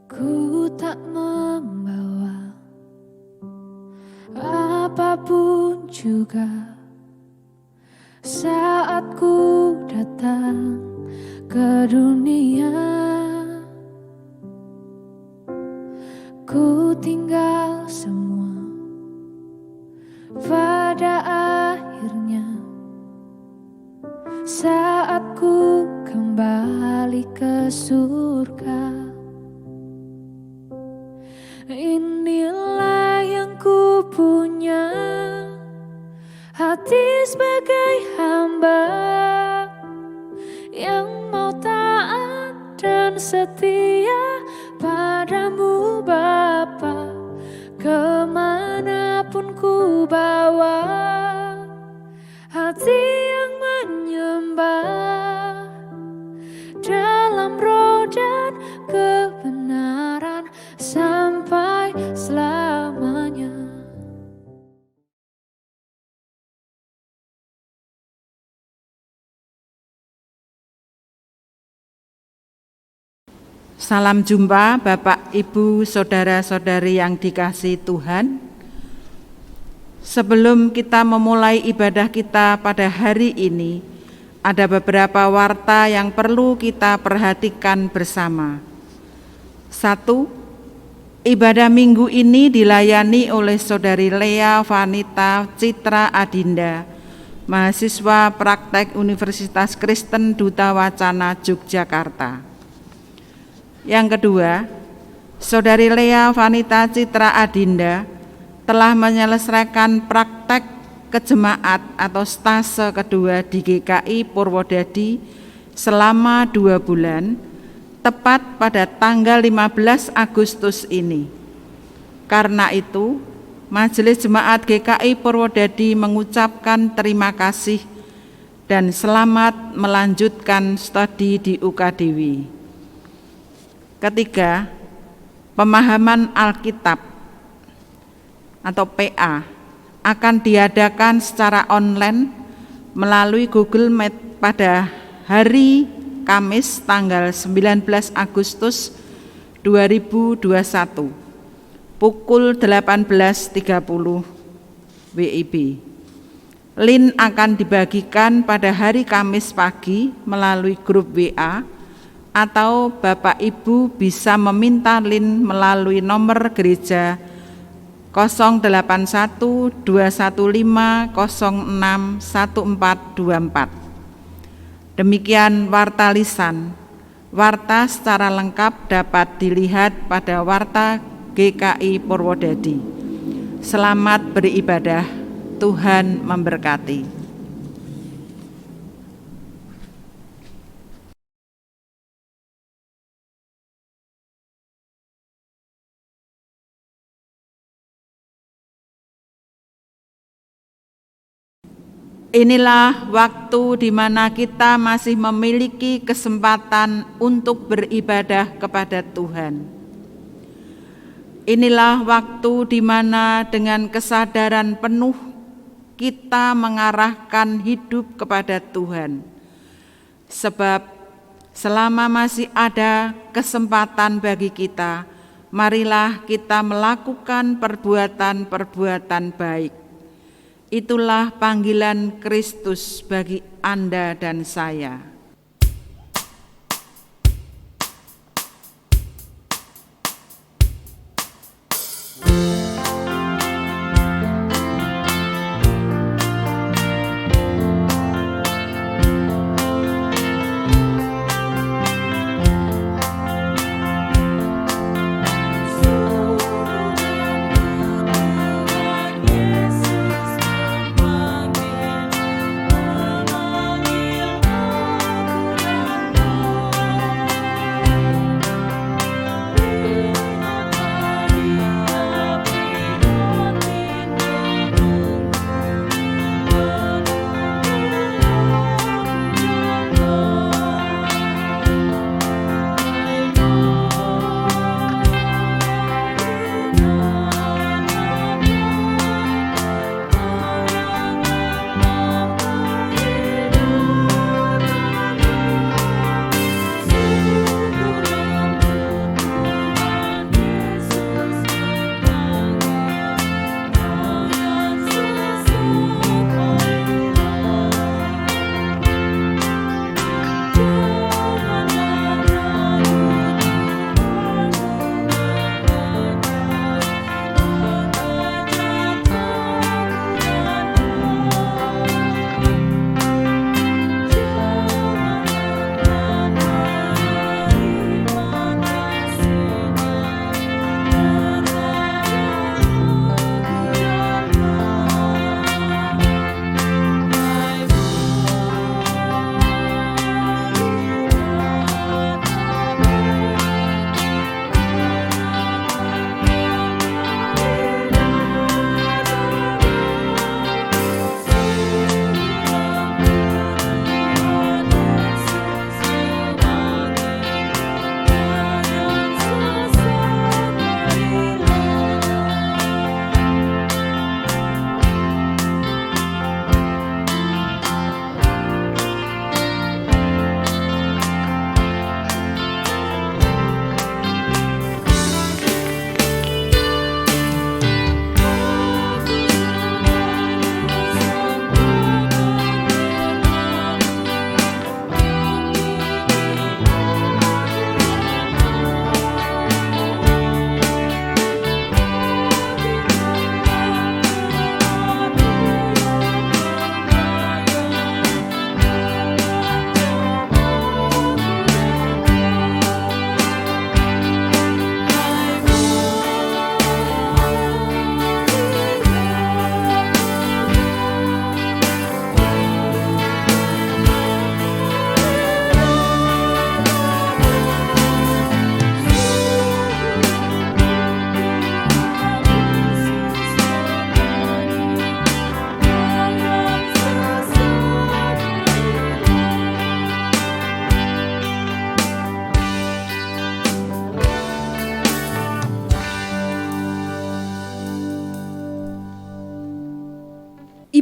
Ku tak membawa apapun juga saat ku datang ke dunia. Ku tinggal semua pada akhirnya saat ku kembali ke surga. Inilah yang ku punya, hati sebagai hamba yang mau taat dan setia padamu Bapa. Kemanapun ku bawa, hati yang menyembah dalam roh dan kebenaran sampai selamanya. Salam jumpa Bapak, Ibu, Saudara-saudari yang dikasihi Tuhan. Sebelum kita memulai ibadah kita pada hari ini, ada beberapa warta yang perlu kita perhatikan bersama. 1. Ibadah minggu ini dilayani oleh Saudari Lea Vanita Citra Adinda, mahasiswa praktek Universitas Kristen Duta Wacana Yogyakarta. Yang kedua, Saudari Lea Vanita Citra Adinda telah menyelesaikan praktek kejemaat atau stase kedua di GKI Purwodadi selama 2 bulan, tepat pada tanggal 15 Agustus ini. Karena itu, Majelis Jemaat GKI Purwodadi mengucapkan terima kasih dan selamat melanjutkan studi di UKDW. Ketiga, pemahaman Alkitab atau PA akan diadakan secara online melalui Google Meet pada hari Kamis tanggal 19 Agustus 2021 pukul 18.30 WIB. Link akan dibagikan pada hari Kamis pagi melalui grup WA, atau Bapak Ibu bisa meminta link melalui nomor gereja 081 215 06 1424. Demikian warta lisan. Warta secara lengkap dapat dilihat pada warta GKI Purwodadi. Selamat beribadah, Tuhan memberkati. Inilah waktu di mana kita masih memiliki kesempatan untuk beribadah kepada Tuhan. Inilah waktu di mana dengan kesadaran penuh kita mengarahkan hidup kepada Tuhan. Sebab selama masih ada kesempatan bagi kita, marilah kita melakukan perbuatan-perbuatan baik. Itulah panggilan Kristus bagi Anda dan saya.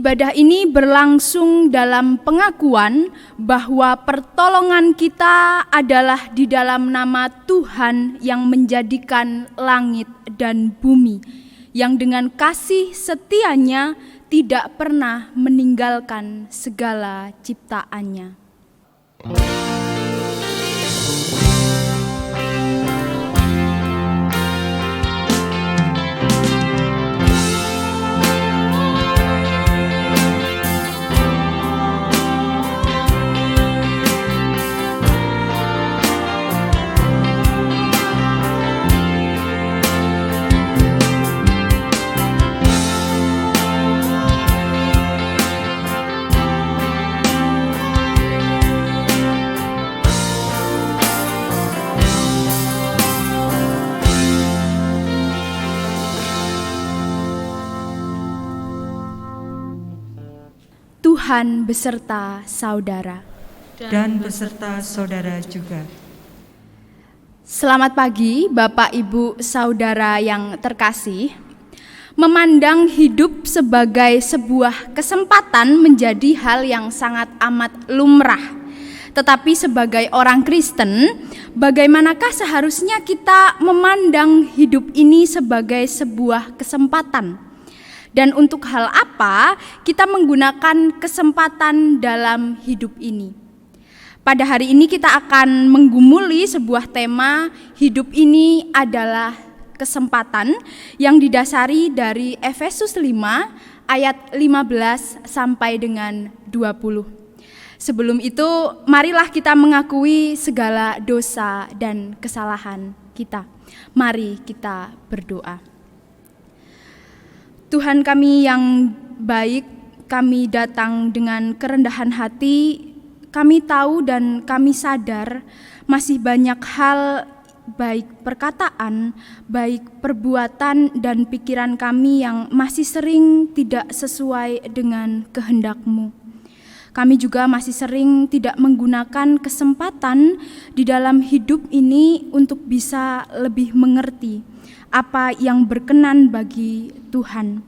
Ibadah ini berlangsung dalam pengakuan bahwa pertolongan kita adalah di dalam nama Tuhan yang menjadikan langit dan bumi, yang dengan kasih setianya tidak pernah meninggalkan segala ciptaannya. Tuhan beserta saudara. Dan beserta saudara juga. Selamat pagi Bapak Ibu Saudara yang terkasih. Memandang hidup sebagai sebuah kesempatan menjadi hal yang sangat amat lumrah. Tetapi sebagai orang Kristen, bagaimanakah seharusnya kita memandang hidup ini sebagai sebuah kesempatan? Dan untuk hal apa kita menggunakan kesempatan dalam hidup ini? Pada hari ini kita akan menggumuli sebuah tema, hidup ini adalah kesempatan, yang didasari dari Efesus 5 ayat 15 sampai dengan 20. Sebelum itu, marilah kita mengakui segala dosa dan kesalahan kita. Mari kita berdoa. Tuhan kami yang baik, kami datang dengan kerendahan hati. Kami tahu dan kami sadar masih banyak hal, baik perkataan, baik perbuatan dan pikiran kami yang masih sering tidak sesuai dengan kehendak-Mu. Kami juga masih sering tidak menggunakan kesempatan di dalam hidup ini untuk bisa lebih mengerti apa yang berkenan bagi Tuhan.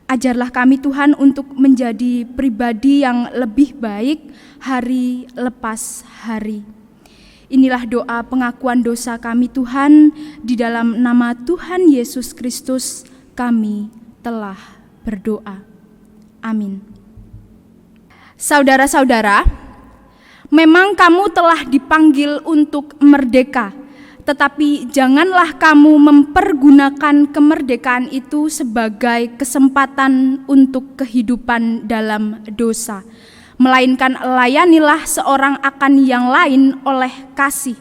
Ajarlah kami Tuhan untuk menjadi pribadi yang lebih baik hari lepas hari. Inilah doa pengakuan dosa kami Tuhan, di dalam nama Tuhan Yesus Kristus kami telah berdoa. Amin. Saudara-saudara, memang kamu telah dipanggil untuk merdeka. Tetapi janganlah kamu mempergunakan kemerdekaan itu sebagai kesempatan untuk kehidupan dalam dosa. Melainkan layanilah seorang akan yang lain oleh kasih.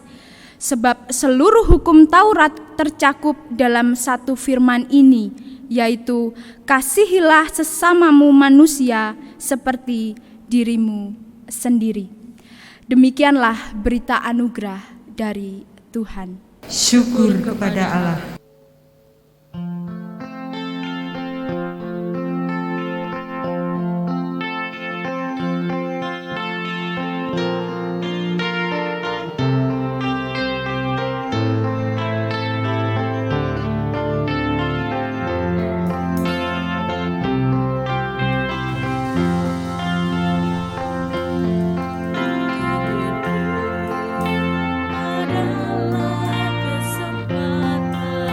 Sebab seluruh hukum Taurat tercakup dalam satu firman ini, yaitu kasihilah sesamamu manusia seperti dirimu sendiri. Demikianlah berita anugerah dari Tuhan. Syukur kepada Allah. Adalah kesempatan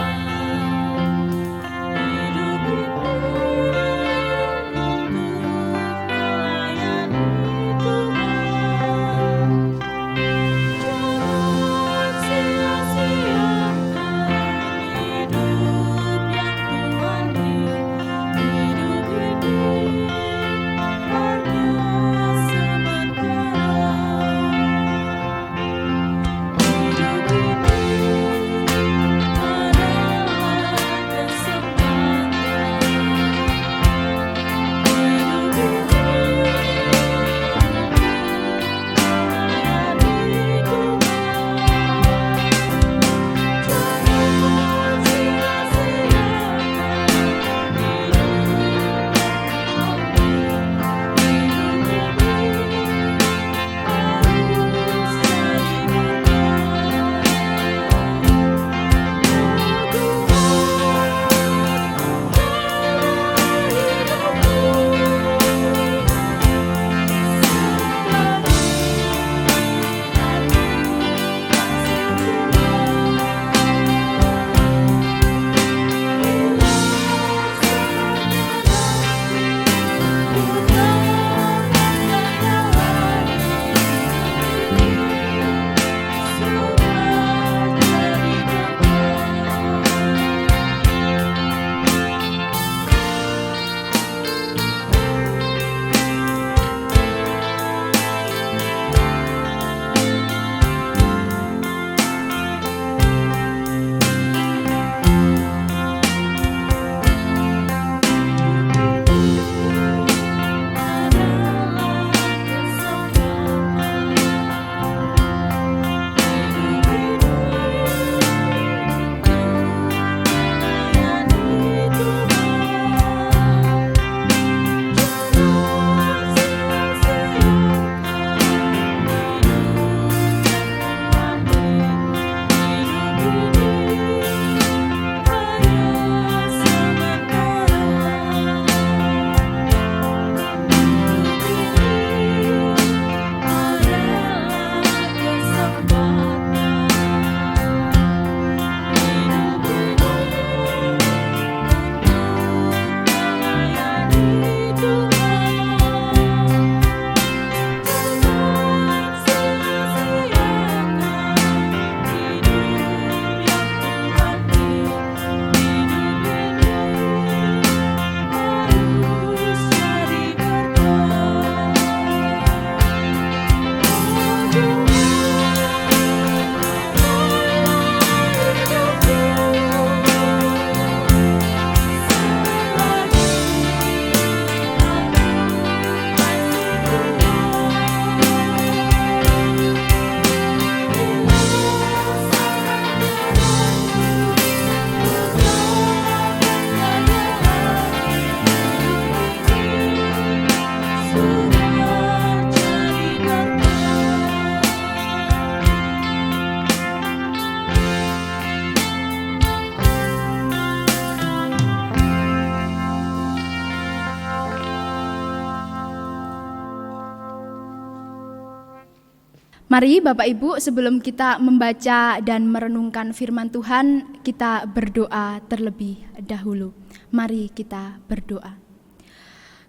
Mari Bapak Ibu, sebelum kita membaca dan merenungkan firman Tuhan, kita berdoa terlebih dahulu. Mari kita berdoa.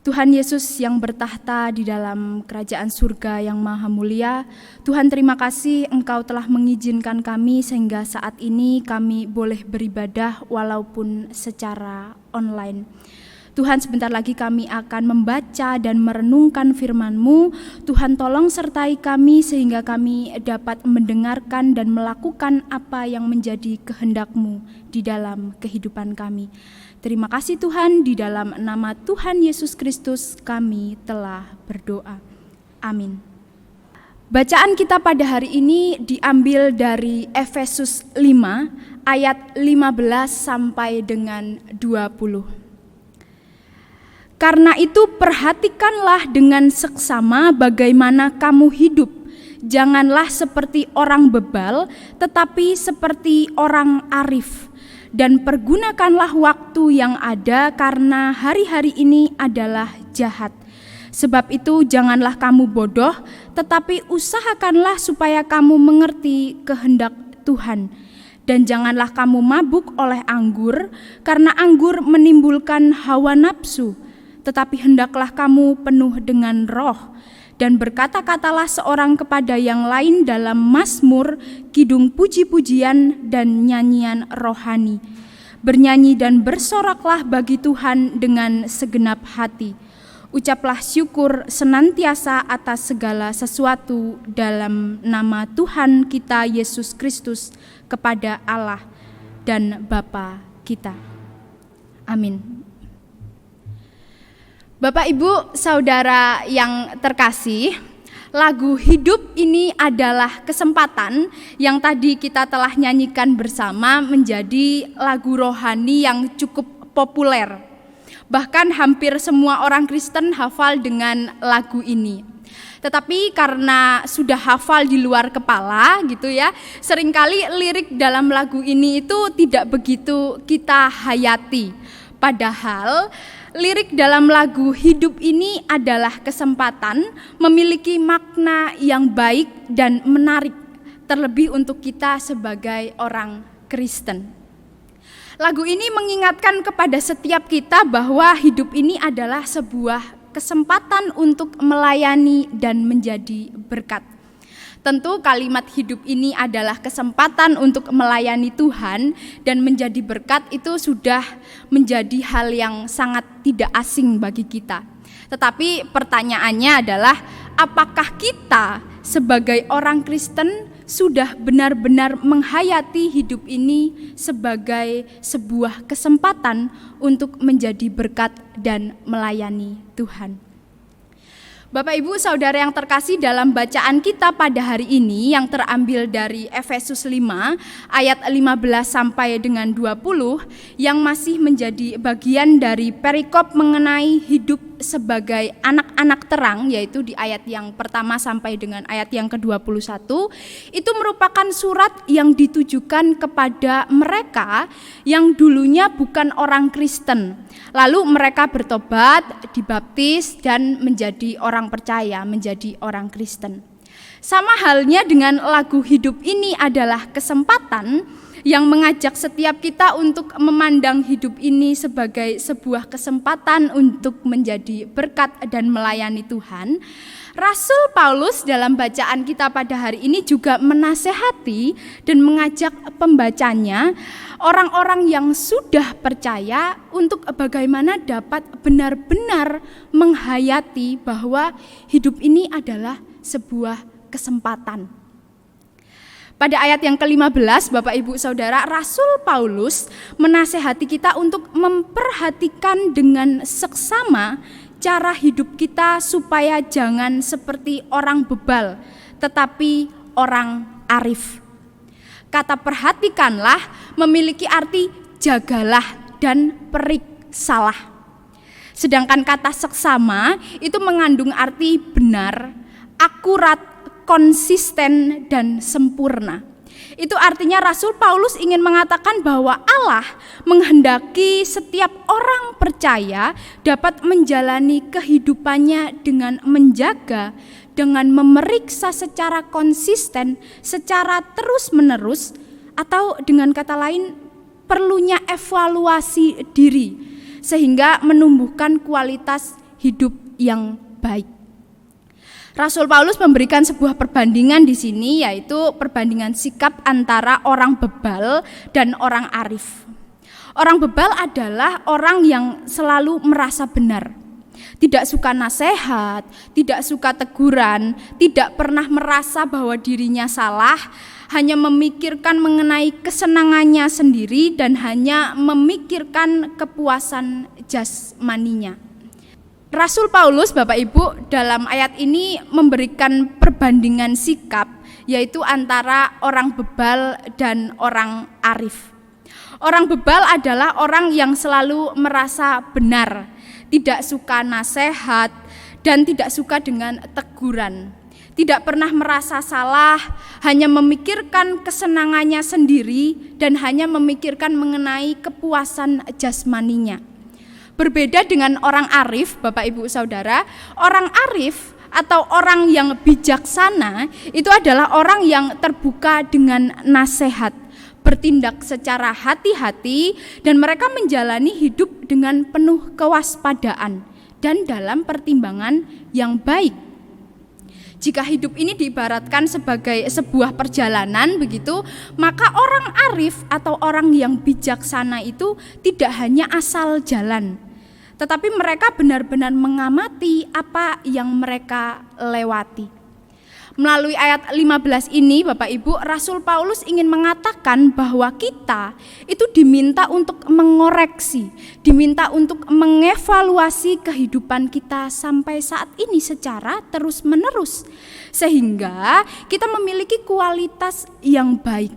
Tuhan Yesus yang bertahta di dalam kerajaan surga yang maha mulia, Tuhan terima kasih Engkau telah mengizinkan kami sehingga saat ini kami boleh beribadah walaupun secara online. Tuhan, sebentar lagi kami akan membaca dan merenungkan firman-Mu. Tuhan, tolong sertai kami sehingga kami dapat mendengarkan dan melakukan apa yang menjadi kehendak-Mu di dalam kehidupan kami. Terima kasih Tuhan, di dalam nama Tuhan Yesus Kristus kami telah berdoa. Amin. Bacaan kita pada hari ini diambil dari Efesus 5 ayat 15 sampai dengan 20. Karena itu perhatikanlah dengan seksama bagaimana kamu hidup. Janganlah seperti orang bebal, tetapi seperti orang arif. Dan pergunakanlah waktu yang ada karena hari-hari ini adalah jahat. Sebab itu janganlah kamu bodoh, tetapi usahakanlah supaya kamu mengerti kehendak Tuhan. Dan janganlah kamu mabuk oleh anggur, karena anggur menimbulkan hawa nafsu. Tetapi hendaklah kamu penuh dengan roh, dan berkata-katalah seorang kepada yang lain dalam mazmur, kidung puji-pujian, dan nyanyian rohani. Bernyanyi dan bersoraklah bagi Tuhan dengan segenap hati. Ucaplah syukur senantiasa atas segala sesuatu dalam nama Tuhan kita Yesus Kristus kepada Allah dan Bapa kita. Amin. Bapak, Ibu, Saudara yang terkasih, lagu Hidup ini adalah kesempatan yang tadi kita telah nyanyikan bersama menjadi lagu rohani yang cukup populer. Bahkan hampir semua orang Kristen hafal dengan lagu ini. Tetapi karena sudah hafal di luar kepala gitu ya, seringkali lirik dalam lagu ini itu tidak begitu kita hayati. Padahal lirik dalam lagu Hidup ini adalah kesempatan memiliki makna yang baik dan menarik, terlebih untuk kita sebagai orang Kristen. Lagu ini mengingatkan kepada setiap kita bahwa hidup ini adalah sebuah kesempatan untuk melayani dan menjadi berkat. Tentu kalimat hidup ini adalah kesempatan untuk melayani Tuhan dan menjadi berkat, itu sudah menjadi hal yang sangat tidak asing bagi kita. Tetapi pertanyaannya adalah, apakah kita sebagai orang Kristen sudah benar-benar menghayati hidup ini sebagai sebuah kesempatan untuk menjadi berkat dan melayani Tuhan? Bapak, Ibu, Saudara yang terkasih, dalam bacaan kita pada hari ini yang terambil dari Efesus 5 ayat 15 sampai dengan 20 yang masih menjadi bagian dari perikop mengenai hidup sebagai anak-anak terang, yaitu di ayat yang pertama sampai dengan ayat yang ke-21, itu merupakan surat yang ditujukan kepada mereka yang dulunya bukan orang Kristen. Lalu mereka bertobat, dibaptis, dan menjadi orang percaya, menjadi orang Kristen. Sama halnya dengan lagu Hidup ini adalah kesempatan yang mengajak setiap kita untuk memandang hidup ini sebagai sebuah kesempatan untuk menjadi berkat dan melayani Tuhan. Rasul Paulus dalam bacaan kita pada hari ini juga menasehati dan mengajak pembacanya, orang-orang yang sudah percaya, untuk bagaimana dapat benar-benar menghayati bahwa hidup ini adalah sebuah kesempatan. Pada ayat yang ke-15, Bapak, Ibu, Saudara, Rasul Paulus menasehati kita untuk memperhatikan dengan seksama cara hidup kita supaya jangan seperti orang bebal, tetapi orang arif. Kata perhatikanlah memiliki arti jagalah dan periksalah. Sedangkan kata seksama itu mengandung arti benar, akurat, konsisten, dan sempurna. Itu artinya Rasul Paulus ingin mengatakan bahwa Allah menghendaki setiap orang percaya dapat menjalani kehidupannya dengan menjaga, dengan memeriksa secara konsisten, secara terus-menerus, atau dengan kata lain perlunya evaluasi diri sehingga menumbuhkan kualitas hidup yang baik. Rasul Paulus memberikan sebuah perbandingan di sini, yaitu perbandingan sikap antara orang bebal dan orang arif. Orang bebal adalah orang yang selalu merasa benar, tidak suka nasihat, tidak suka teguran, tidak pernah merasa bahwa dirinya salah, hanya memikirkan mengenai kesenangannya sendiri dan hanya memikirkan kepuasan jasmaninya. Rasul Paulus, Bapak Ibu, dalam ayat ini memberikan perbandingan sikap, yaitu antara orang bebal dan orang arif. Orang bebal adalah orang yang selalu merasa benar, tidak suka nasihat, dan tidak suka dengan teguran. Tidak pernah merasa salah, hanya memikirkan kesenangannya sendiri dan hanya memikirkan mengenai kepuasan jasmaninya. Berbeda dengan orang arif, Bapak Ibu Saudara, orang arif atau orang yang bijaksana itu adalah orang yang terbuka dengan nasihat, bertindak secara hati-hati, dan mereka menjalani hidup dengan penuh kewaspadaan dan dalam pertimbangan yang baik. Jika hidup ini diibaratkan sebagai sebuah perjalanan begitu, maka orang arif atau orang yang bijaksana itu tidak hanya asal jalan, tetapi mereka benar-benar mengamati apa yang mereka lewati. Melalui ayat 15 ini, Bapak Ibu, Rasul Paulus ingin mengatakan bahwa kita itu diminta untuk mengoreksi, diminta untuk mengevaluasi kehidupan kita sampai saat ini secara terus-menerus, sehingga kita memiliki kualitas yang baik.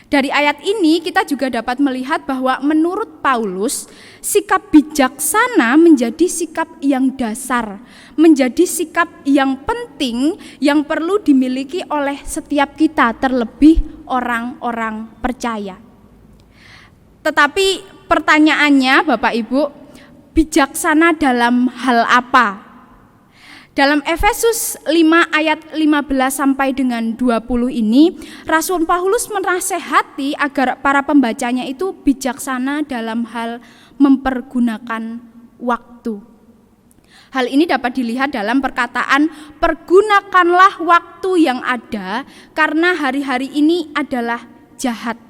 Dari ayat ini kita juga dapat melihat bahwa menurut Paulus, sikap bijaksana menjadi sikap yang dasar, menjadi sikap yang penting yang perlu dimiliki oleh setiap kita, terlebih orang-orang percaya. Tetapi pertanyaannya, Bapak Ibu, bijaksana dalam hal apa? Dalam Efesus 5 ayat 15 sampai dengan 20 ini, Rasul Paulus menasehati agar para pembacanya itu bijaksana dalam hal mempergunakan waktu. Hal ini dapat dilihat dalam perkataan, pergunakanlah waktu yang ada karena hari-hari ini adalah jahat.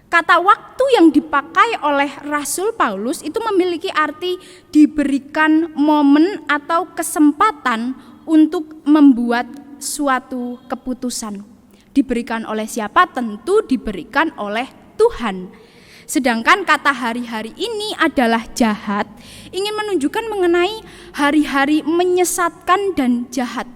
Kata waktu yang dipakai oleh Rasul Paulus itu memiliki arti diberikan momen atau kesempatan untuk membuat suatu keputusan. Diberikan oleh siapa? Tentu diberikan oleh Tuhan. Sedangkan kata hari-hari ini adalah jahat, ingin menunjukkan mengenai hari-hari menyesatkan dan jahat.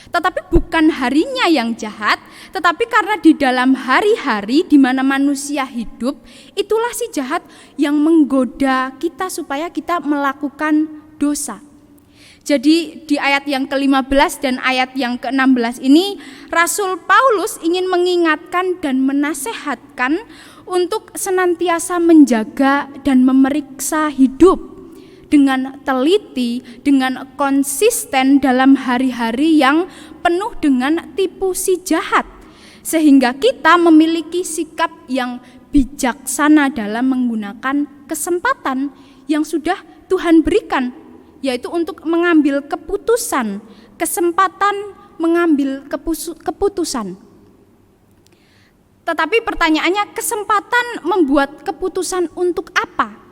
Tetapi bukan harinya yang jahat, tetapi karena di dalam hari-hari di mana manusia hidup, itulah si jahat yang menggoda kita supaya kita melakukan dosa. Jadi di ayat yang ke-15 dan ayat yang ke-16 ini, Rasul Paulus ingin mengingatkan dan menasehatkan untuk senantiasa menjaga dan memeriksa hidup dengan teliti, dengan konsisten dalam hari-hari yang penuh dengan tipu si jahat, sehingga kita memiliki sikap yang bijaksana dalam menggunakan kesempatan yang sudah Tuhan berikan, yaitu untuk mengambil keputusan, kesempatan mengambil keputusan. Tetapi pertanyaannya, kesempatan membuat keputusan untuk apa?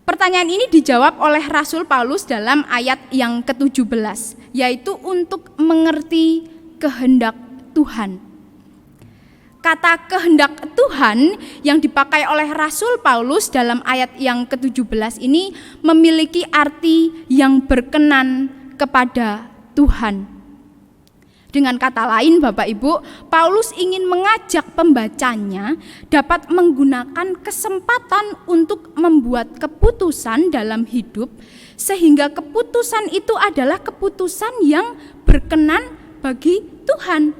Pertanyaan ini dijawab oleh Rasul Paulus dalam ayat yang ke-17, yaitu untuk mengerti kehendak Tuhan. Kata kehendak Tuhan yang dipakai oleh Rasul Paulus dalam ayat yang ke-17 ini memiliki arti yang berkenan kepada Tuhan. Dengan kata lain, Bapak Ibu, Paulus ingin mengajak pembacanya dapat menggunakan kesempatan untuk membuat keputusan dalam hidup, sehingga keputusan itu adalah keputusan yang berkenan bagi Tuhan.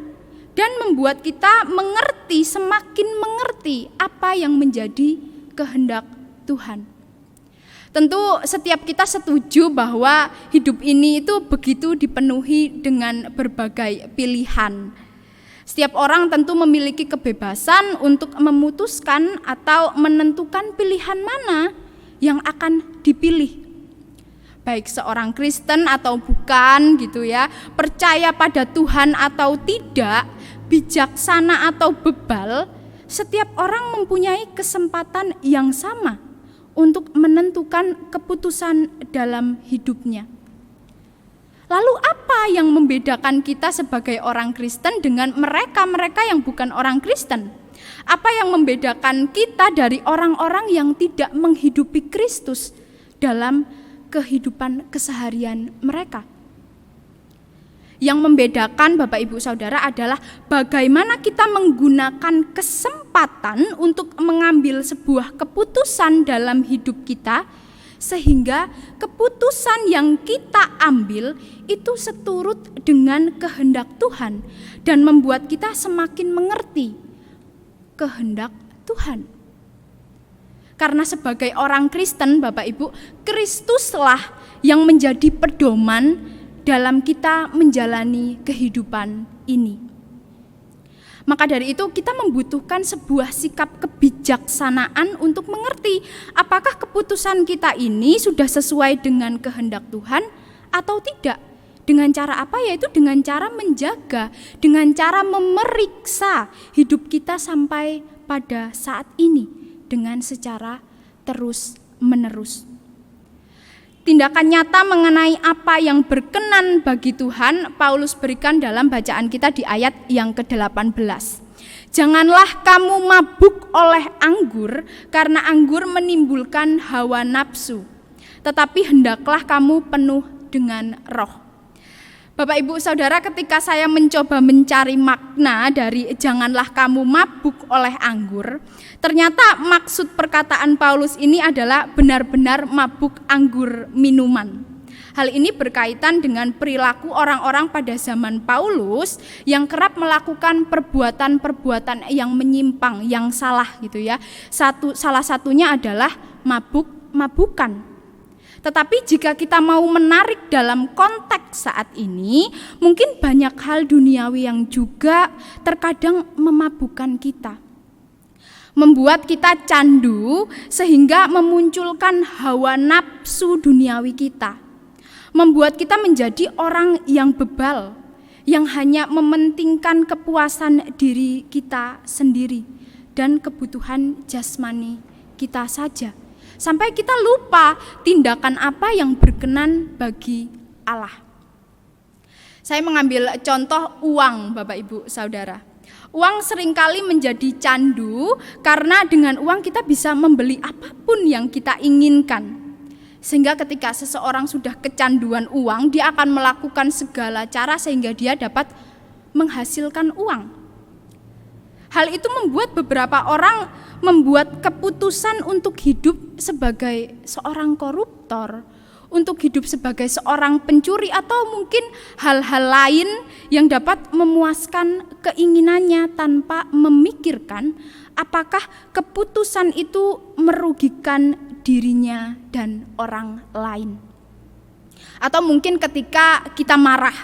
dan membuat kita mengerti, semakin mengerti apa yang menjadi kehendak Tuhan. Tentu setiap kita setuju bahwa hidup ini itu begitu dipenuhi dengan berbagai pilihan. Setiap orang tentu memiliki kebebasan untuk memutuskan atau menentukan pilihan mana yang akan dipilih. Baik seorang Kristen atau bukan gitu ya, percaya pada Tuhan atau tidak, bijaksana atau bebal, setiap orang mempunyai kesempatan yang sama untuk menentukan keputusan dalam hidupnya. Lalu apa yang membedakan kita sebagai orang Kristen dengan mereka-mereka yang bukan orang Kristen? Apa yang membedakan kita dari orang-orang yang tidak menghidupi Kristus dalam kehidupan keseharian mereka? Yang membedakan Bapak Ibu Saudara adalah bagaimana kita menggunakan kesempatan untuk mengambil sebuah keputusan dalam hidup kita, sehingga keputusan yang kita ambil itu seturut dengan kehendak Tuhan dan membuat kita semakin mengerti kehendak Tuhan. Karena sebagai orang Kristen, Bapak Ibu, Kristuslah yang menjadi pedoman dalam kita menjalani kehidupan ini. Maka dari itu kita membutuhkan sebuah sikap kebijaksanaan untuk mengerti apakah keputusan kita ini sudah sesuai dengan kehendak Tuhan atau tidak. Dengan cara apa? Yaitu dengan cara menjaga, dengan cara memeriksa hidup kita sampai pada saat ini dengan secara terus-menerus. Tindakan nyata mengenai apa yang berkenan bagi Tuhan, Paulus berikan dalam bacaan kita di ayat yang ke-18. Janganlah kamu mabuk oleh anggur, karena anggur menimbulkan hawa nafsu, tetapi hendaklah kamu penuh dengan roh. Bapak Ibu Saudara, ketika saya mencoba mencari makna dari janganlah kamu mabuk oleh anggur, ternyata maksud perkataan Paulus ini adalah benar-benar mabuk anggur minuman. Hal ini berkaitan dengan perilaku orang-orang pada zaman Paulus yang kerap melakukan perbuatan-perbuatan yang menyimpang, yang salah gitu ya. Salah satunya adalah mabuk-mabukan. Tetapi jika kita mau menarik dalam konteks saat ini, mungkin banyak hal duniawi yang juga terkadang memabukkan kita. Membuat kita candu sehingga memunculkan hawa nafsu duniawi kita. Membuat kita menjadi orang yang bebal, yang hanya mementingkan kepuasan diri kita sendiri dan kebutuhan jasmani kita saja. Sampai kita lupa tindakan apa yang berkenan bagi Allah. Saya mengambil contoh uang, Bapak Ibu Saudara. Uang seringkali menjadi candu karena dengan uang kita bisa membeli apapun yang kita inginkan. Sehingga ketika seseorang sudah kecanduan uang, dia akan melakukan segala cara sehingga dia dapat menghasilkan uang. Hal itu membuat beberapa orang membuat keputusan untuk hidup sebagai seorang koruptor, untuk hidup sebagai seorang pencuri atau mungkin hal-hal lain yang dapat memuaskan keinginannya tanpa memikirkan apakah keputusan itu merugikan dirinya dan orang lain. Atau mungkin ketika kita marah,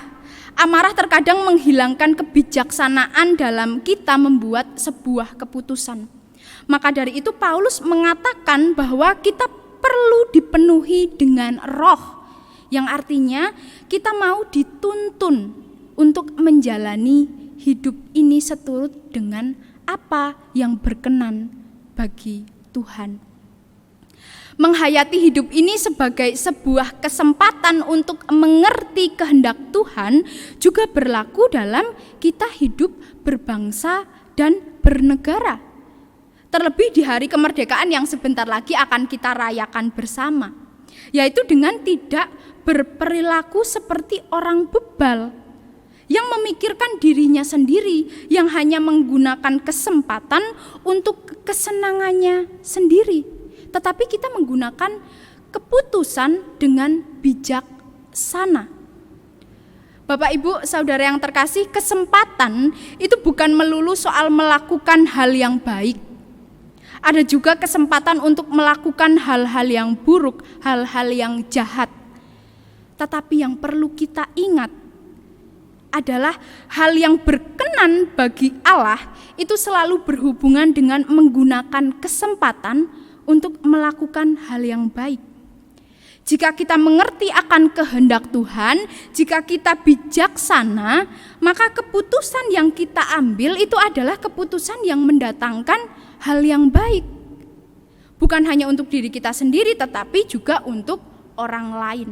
amarah terkadang menghilangkan kebijaksanaan dalam kita membuat sebuah keputusan. Maka dari itu Paulus mengatakan bahwa kita perlu dipenuhi dengan roh, yang artinya kita mau dituntun untuk menjalani hidup ini seturut dengan apa yang berkenan bagi Tuhan. Menghayati hidup ini sebagai sebuah kesempatan untuk mengerti kehendak Tuhan juga berlaku dalam kita hidup berbangsa dan bernegara. Terlebih di hari kemerdekaan yang sebentar lagi akan kita rayakan bersama, yaitu dengan tidak berperilaku seperti orang bebal yang memikirkan dirinya sendiri, yang hanya menggunakan kesempatan untuk kesenangannya sendiri. Tetapi kita menggunakan keputusan dengan bijaksana. Bapak Ibu Saudara yang terkasih, kesempatan itu bukan melulu soal melakukan hal yang baik. Ada juga kesempatan untuk melakukan hal-hal yang buruk, hal-hal yang jahat. Tetapi yang perlu kita ingat adalah hal yang berkenan bagi Allah itu selalu berhubungan dengan menggunakan kesempatan untuk melakukan hal yang baik. Jika kita mengerti akan kehendak Tuhan, jika kita bijaksana, maka keputusan yang kita ambil itu adalah keputusan yang mendatangkan hal yang baik. Bukan hanya untuk diri kita sendiri, tetapi juga untuk orang lain.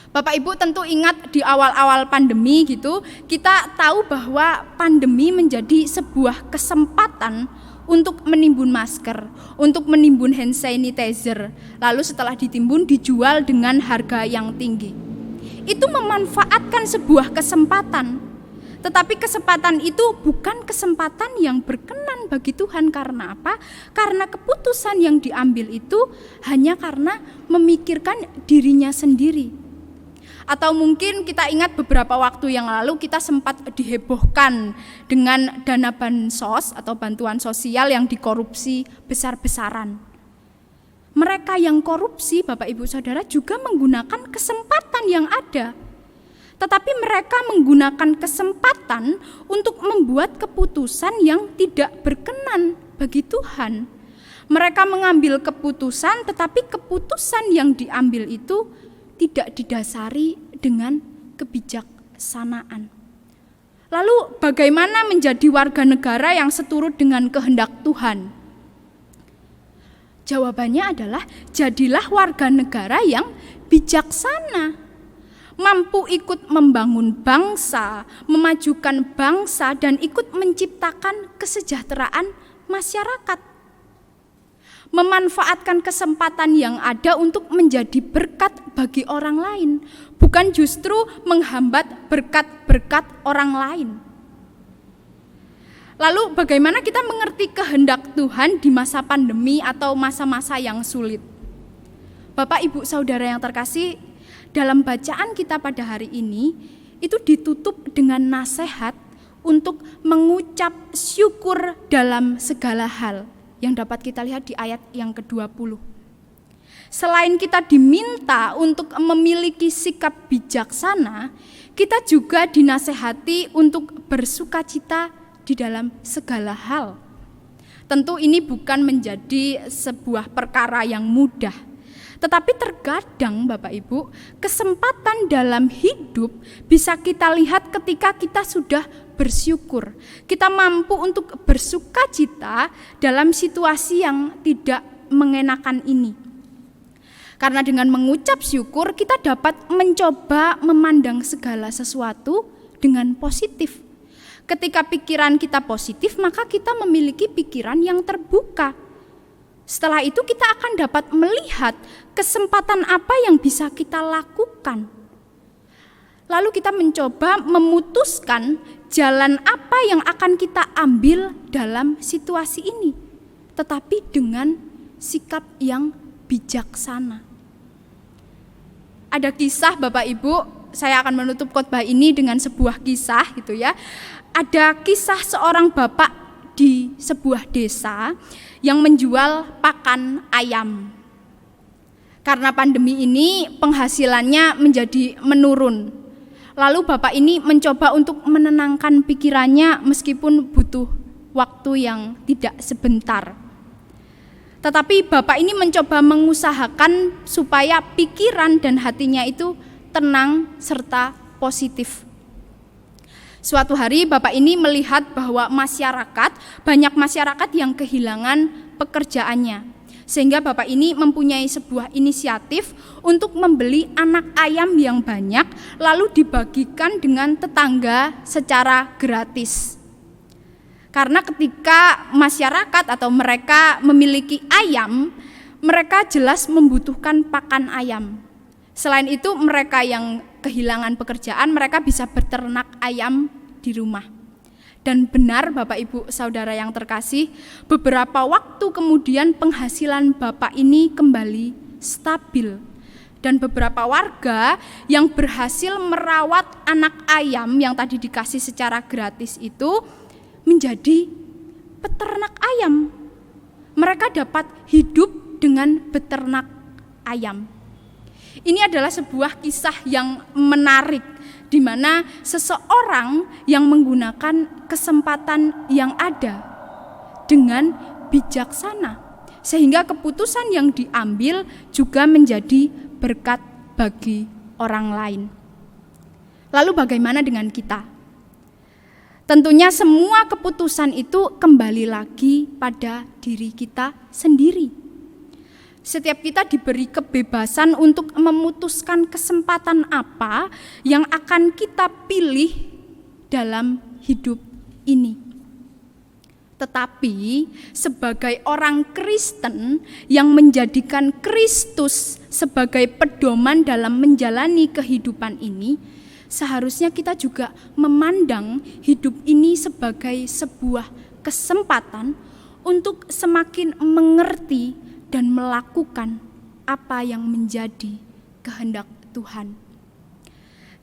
Bapak Ibu tentu ingat di awal-awal pandemi gitu, kita tahu bahwa pandemi menjadi sebuah kesempatan untuk menimbun masker, untuk menimbun hand sanitizer. Lalu setelah ditimbun dijual dengan harga yang tinggi. Itu memanfaatkan sebuah kesempatan. Tetapi kesempatan itu bukan kesempatan yang berkenan bagi Tuhan. Karena apa? Karena keputusan yang diambil itu hanya karena memikirkan dirinya sendiri. Atau mungkin kita ingat beberapa waktu yang lalu kita sempat dihebohkan dengan dana bansos atau bantuan sosial yang dikorupsi besar-besaran. Mereka yang korupsi, Bapak Ibu Saudara, juga menggunakan kesempatan yang ada. Tetapi mereka menggunakan kesempatan untuk membuat keputusan yang tidak berkenan bagi Tuhan. Mereka mengambil keputusan, tetapi keputusan yang diambil itu tidak didasari dengan kebijaksanaan. Lalu bagaimana menjadi warga negara yang seturut dengan kehendak Tuhan? Jawabannya adalah jadilah warga negara yang bijaksana, mampu ikut membangun bangsa, memajukan bangsa, dan ikut menciptakan kesejahteraan masyarakat. Memanfaatkan kesempatan yang ada untuk menjadi berkat bagi orang lain, bukan justru menghambat berkat-berkat orang lain. Lalu bagaimana kita mengerti kehendak Tuhan di masa pandemi atau masa-masa yang sulit? Bapak Ibu Saudara yang terkasih, dalam bacaan kita pada hari ini itu ditutup dengan nasihat untuk mengucap syukur dalam segala hal, yang dapat kita lihat di ayat yang ke-20. Selain kita diminta untuk memiliki sikap bijaksana, kita juga dinasehati untuk bersukacita di dalam segala hal. Tentu ini bukan menjadi sebuah perkara yang mudah. Tetapi terkadang Bapak Ibu, kesempatan dalam hidup bisa kita lihat ketika kita sudah bersyukur. Kita mampu untuk bersukacita dalam situasi yang tidak mengenakan ini. Karena dengan mengucap syukur kita dapat mencoba memandang segala sesuatu dengan positif. Ketika pikiran kita positif, maka kita memiliki pikiran yang terbuka. Setelah itu kita akan dapat melihat kesempatan apa yang bisa kita lakukan. Lalu kita mencoba memutuskan jalan apa yang akan kita ambil dalam situasi ini, tetapi dengan sikap yang bijaksana. Ada kisah Bapak Ibu, saya akan menutup khotbah ini dengan sebuah kisah gitu ya. Ada kisah seorang bapak di sebuah desa yang menjual pakan ayam. Karena pandemi ini penghasilannya menjadi menurun. Lalu bapak ini mencoba untuk menenangkan pikirannya meskipun butuh waktu yang tidak sebentar. Tetapi bapak ini mencoba mengusahakan supaya pikiran dan hatinya itu tenang serta positif. Suatu hari bapak ini melihat bahwa banyak masyarakat yang kehilangan pekerjaannya. Sehingga bapak ini mempunyai sebuah inisiatif untuk membeli anak ayam yang banyak lalu dibagikan dengan tetangga secara gratis. Karena ketika masyarakat atau mereka memiliki ayam, mereka jelas membutuhkan pakan ayam. Selain itu mereka yang kehilangan pekerjaan, mereka bisa beternak ayam di rumah. Dan benar Bapak Ibu Saudara yang terkasih, beberapa waktu kemudian penghasilan bapak ini kembali stabil. dan beberapa warga yang berhasil merawat anak ayam yang tadi dikasih secara gratis itu menjadi peternak ayam. Mereka dapat hidup dengan beternak ayam. Ini adalah sebuah kisah yang menarik, di mana seseorang yang menggunakan kesempatan yang ada dengan bijaksana, sehingga keputusan yang diambil juga menjadi berkat bagi orang lain. Lalu bagaimana dengan kita? Tentunya semua keputusan itu kembali lagi pada diri kita sendiri. Setiap kita diberi kebebasan untuk memutuskan kesempatan apa yang akan kita pilih dalam hidup ini. Tetapi sebagai orang Kristen yang menjadikan Kristus sebagai pedoman dalam menjalani kehidupan ini, seharusnya kita juga memandang hidup ini sebagai sebuah kesempatan untuk semakin mengerti dan melakukan apa yang menjadi kehendak Tuhan.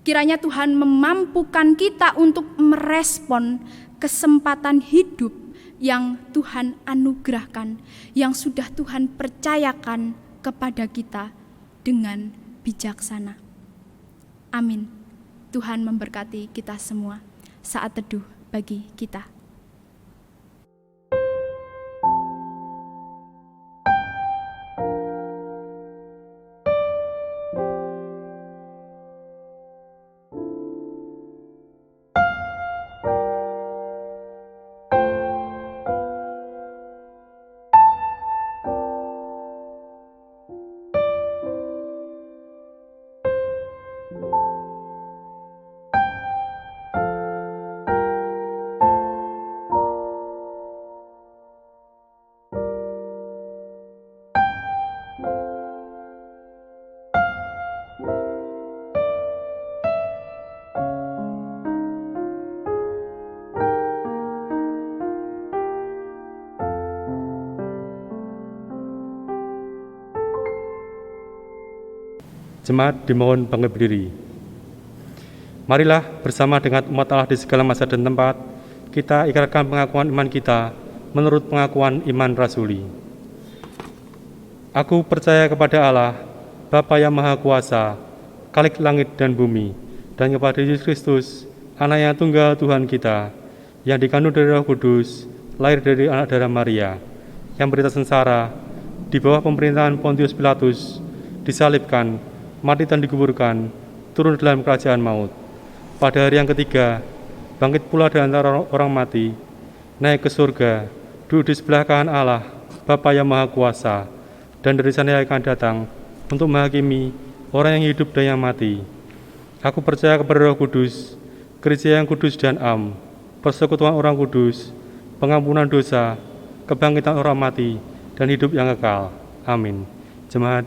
Kiranya Tuhan memampukan kita untuk merespon kesempatan hidup yang Tuhan anugerahkan, yang sudah Tuhan percayakan kepada kita dengan bijaksana. Amin. Tuhan memberkati kita semua. Saat teduh bagi kita. Jemaat dimohon bangkit berdiri. Marilah bersama dengan umat Allah di segala masa dan tempat, kita ikrarkan pengakuan iman kita menurut pengakuan iman rasuli. Aku percaya kepada Allah, Bapa yang Maha Kuasa, Khalik langit dan bumi, dan kepada Yesus Kristus, Anak yang tunggal Tuhan kita, yang dikandung dari Roh Kudus, lahir dari anak darah Maria, yang berita sengsara, di bawah pemerintahan Pontius Pilatus, disalibkan, mati dan dikuburkan, turun dalam kerajaan maut. Pada hari yang ketiga, bangkit pula dari antara orang mati, naik ke surga, duduk di sebelah kanan Allah, Bapa yang Maha Kuasa, dan dari sana akan datang untuk menghakimi orang yang hidup dan yang mati. Aku percaya kepada Roh Kudus, Gereja yang kudus dan am, persekutuan orang kudus, pengampunan dosa, kebangkitan orang mati, dan hidup yang kekal. Amin. Jemaat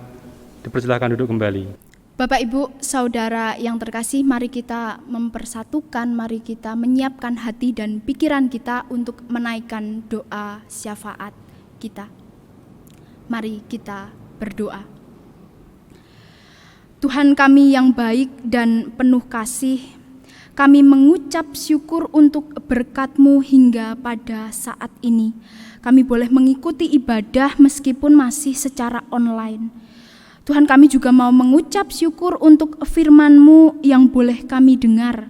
dipersilakan duduk kembali. Bapak, Ibu, Saudara yang terkasih, mari kita mempersatukan, mari kita menyiapkan hati dan pikiran kita untuk menaikkan doa syafaat kita. Mari kita berdoa. Tuhan kami yang baik dan penuh kasih, kami mengucap syukur untuk berkat-Mu hingga pada saat ini. Kami boleh mengikuti ibadah meskipun masih secara online. Tuhan, kami juga mau mengucap syukur untuk firman-Mu yang boleh kami dengar.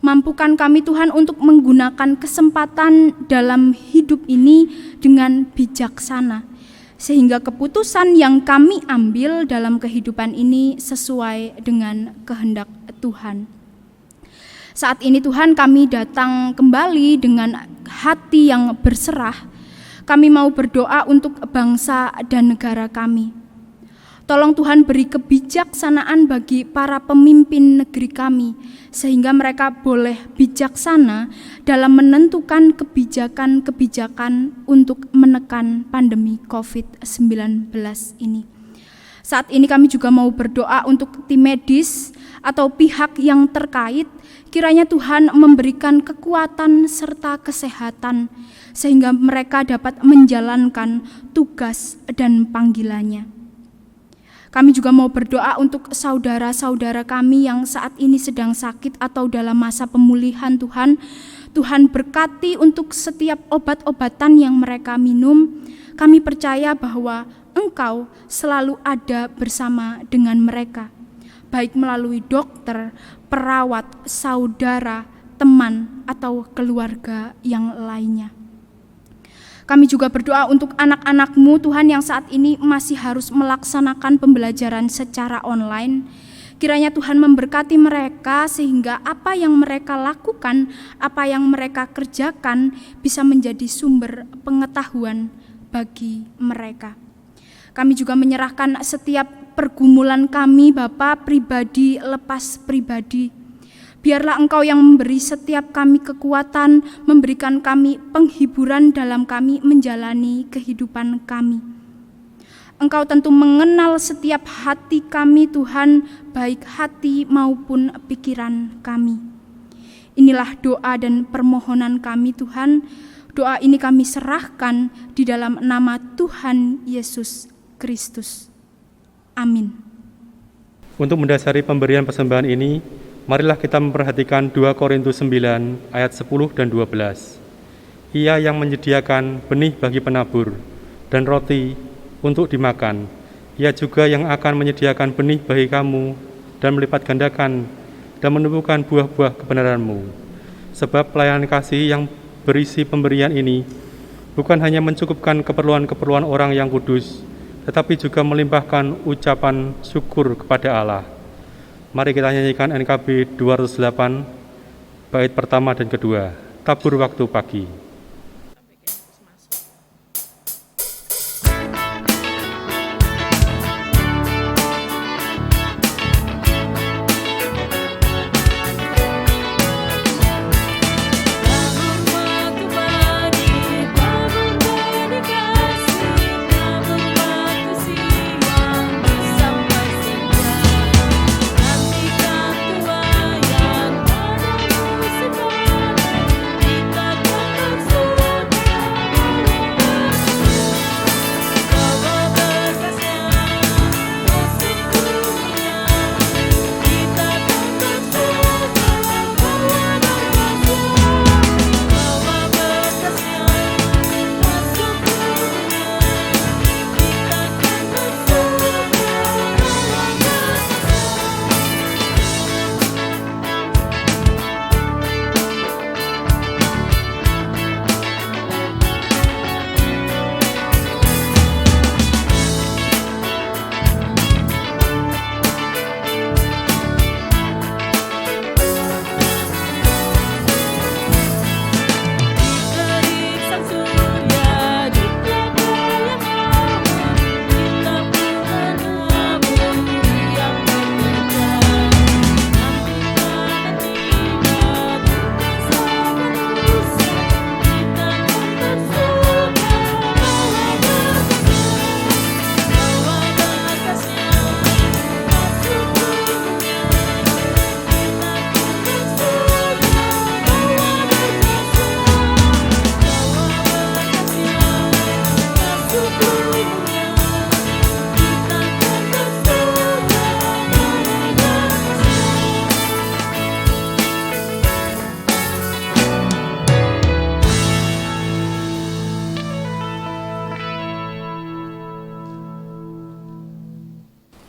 Mampukan kami Tuhan untuk menggunakan kesempatan dalam hidup ini dengan bijaksana, sehingga keputusan yang kami ambil dalam kehidupan ini sesuai dengan kehendak Tuhan. Saat ini Tuhan, kami datang kembali dengan hati yang berserah. Kami mau berdoa untuk bangsa dan negara kami. Tolong Tuhan beri kebijaksanaan bagi para pemimpin negeri kami, sehingga mereka boleh bijaksana dalam menentukan kebijakan-kebijakan untuk menekan pandemi COVID-19 ini. Saat ini kami juga mau berdoa untuk tim medis atau pihak yang terkait, kiranya Tuhan memberikan kekuatan serta kesehatan, sehingga mereka dapat menjalankan tugas dan panggilannya. Kami juga mau berdoa untuk saudara-saudara kami yang saat ini sedang sakit atau dalam masa pemulihan Tuhan. Tuhan berkati untuk setiap obat-obatan yang mereka minum. Kami percaya bahwa Engkau selalu ada bersama dengan mereka, baik melalui dokter, perawat, saudara, teman, atau keluarga yang lainnya. Kami juga berdoa untuk anak-anak-Mu Tuhan yang saat ini masih harus melaksanakan pembelajaran secara online. Kiranya Tuhan memberkati mereka sehingga apa yang mereka lakukan, apa yang mereka kerjakan bisa menjadi sumber pengetahuan bagi mereka. Kami juga menyerahkan setiap pergumulan kami Bapa, pribadi lepas pribadi. Biarlah Engkau yang memberi setiap kami kekuatan, memberikan kami penghiburan dalam kami menjalani kehidupan kami. Engkau tentu mengenal setiap hati kami Tuhan, baik hati maupun pikiran kami. Inilah doa dan permohonan kami Tuhan. Doa ini kami serahkan di dalam nama Tuhan Yesus Kristus. Amin. Untuk mendasari pemberian persembahan ini, marilah kita memperhatikan 2 Korintus 9 ayat 10 dan 12. Ia yang menyediakan benih bagi penabur dan roti untuk dimakan, ia juga yang akan menyediakan benih bagi kamu dan melipat gandakan dan menumbuhkan buah-buah kebenaranmu. Sebab pelayanan kasih yang berisi pemberian ini bukan hanya mencukupkan keperluan-keperluan orang yang kudus, tetapi juga melimpahkan ucapan syukur kepada Allah. Mari kita nyanyikan NKB 208, bait pertama dan kedua, tabur waktu pagi.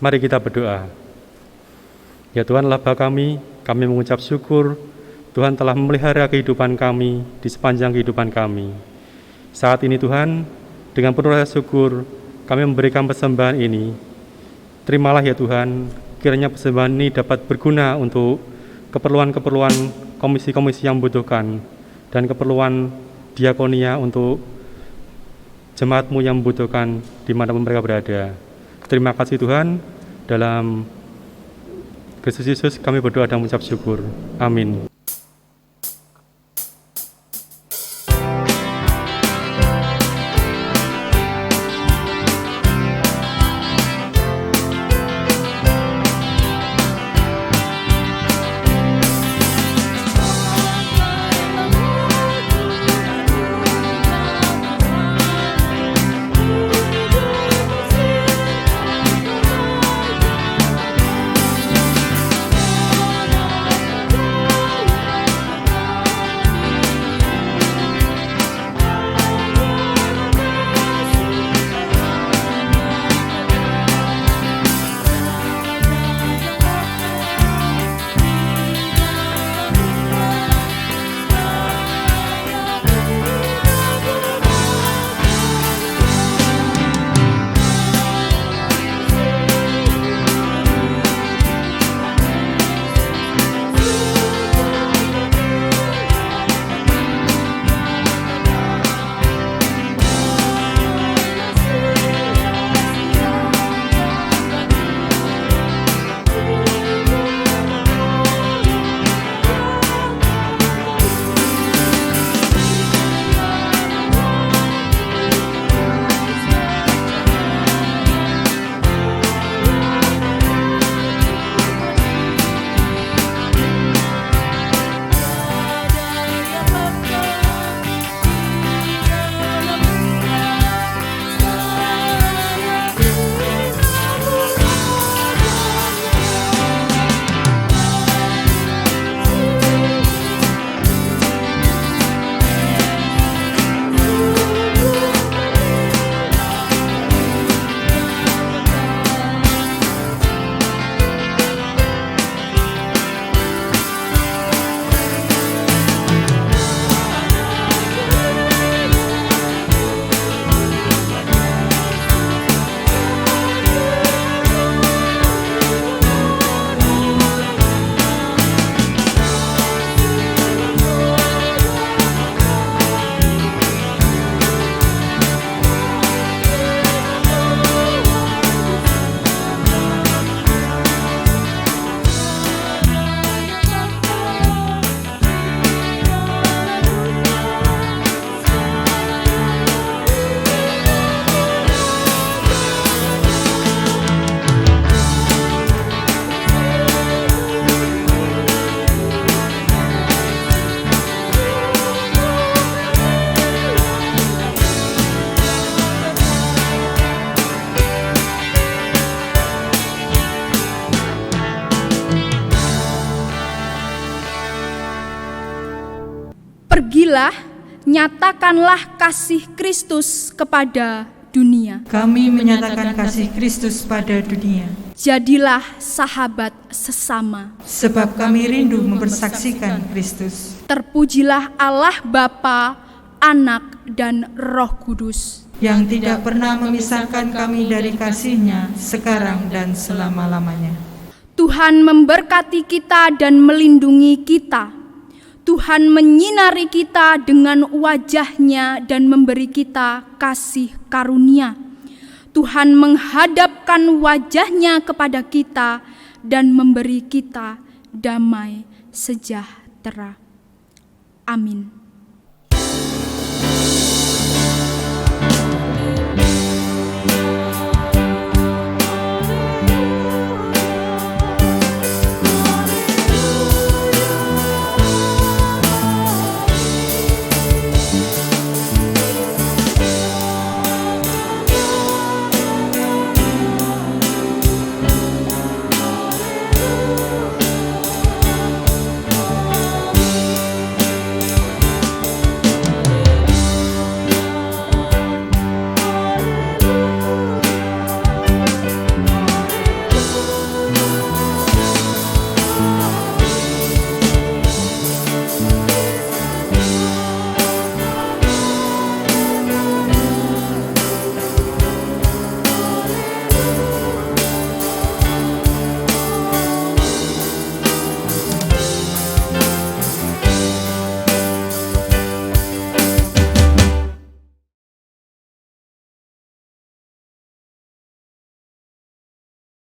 Mari kita berdoa. Ya Tuhan Allah Bapa kami mengucap syukur Tuhan telah memelihara kehidupan kami di sepanjang kehidupan kami. Saat ini Tuhan, dengan penuh rasa syukur kami memberikan persembahan ini. Terimalah ya Tuhan, kiranya persembahan ini dapat berguna untuk keperluan-keperluan komisi-komisi yang membutuhkan dan keperluan diakonia untuk jemaat-Mu yang membutuhkan di mana mereka berada. Terima kasih Tuhan, dalam Kristus Yesus kami berdoa dan mengucap syukur. Amin. Pergilah, nyatakanlah kasih Kristus kepada dunia. Kami menyatakan kasih Kristus pada dunia, Jadilah sahabat sesama. sebab kami rindu mempersaksikan Kristus, Terpujilah Allah Bapa, Anak, dan Roh Kudus. yang tidak pernah memisahkan kami dari kasih-Nya sekarang dan selama-lamanya. Tuhan memberkati kita dan melindungi kita. Tuhan menyinari kita dengan wajah-Nya dan memberi kita kasih karunia. Tuhan menghadapkan wajah-Nya kepada kita dan memberi kita damai sejahtera. Amin.